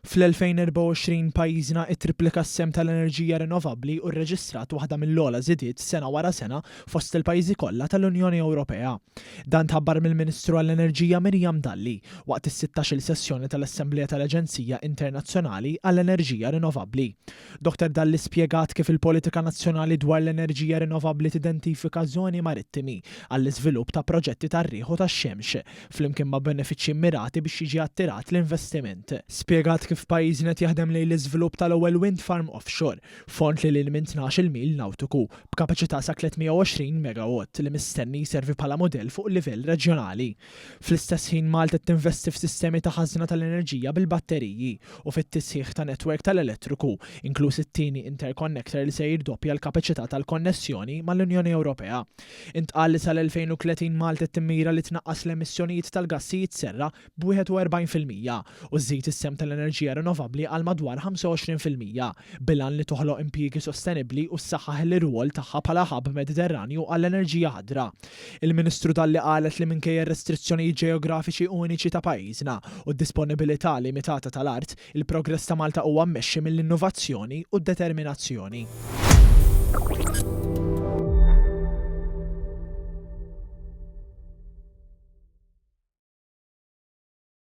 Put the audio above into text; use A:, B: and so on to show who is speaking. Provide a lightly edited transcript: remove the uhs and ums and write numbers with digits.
A: Fl-2024 pajjiżna ittriplika s-sem tal-enerġija rinnovabbli u rreġistrat waħda mill-ogħla żidiet sena wara sena fost il-pajjiżi kollha tal-Unjoni Ewropea. Dan tħabbar mill-Ministru għall-Enerġija Miriam Dalli waqt is-16-il sessjoni tal-Assembleja tal-Aġenzija Internazzjonali għall-Enerġija Rinnovabbli. Dr. Dalli spjegat kif il-politika nazzjonali dwar l-enerġija rinnovabbli tidentifika żoni marittimi għall-iżvilupp ta' proġetti tar-riħ u tax-xemx flimkien ma' benefiċċji mirati biex jiġi attirat l-investiment. Spjegat kif pajjiżna qed jaħdem lejn l-iżvilupp tal-ewwel wind farm offshore, font li lil minn 12 mil nawtiku b'kapaċità sa 320 megawatt li mistenni jservi bħala modell fuq livell reġjonali. Fl-istess ħin Malta tinvesti f'sistemi ta' ħażna tal-enerġija bil-batteriji u fit-tisħiħ ta' netwerk tal-elettriku, inkluż it-tieni interconnector li se jirdoppja l-kapaċità tal-konnessjoni mal-Unjoni Ewropea. Intqal li sal-2030 Malta timmira li tnaqqas l-emissjonijiet tal-gassijiet serra b'41% u żżid is-sem tal-enerġija rinnovabbli għal madwar 25% bilan li toħloq impjiegi sostenibbli u ssaħħaħ l-irwol tagħha bħala ħabb Mediterranju għall-enerġija ħadra. Il-Ministru Dalli qalet li minkejja r-restrizzjonijiet ġeografiċi uniċi ta' pajjiżna u d-disponibilità limitata tal-art, il-progress ta' Malta huwa mmexxi mill-innovazzjoni u d-determinazzjoni.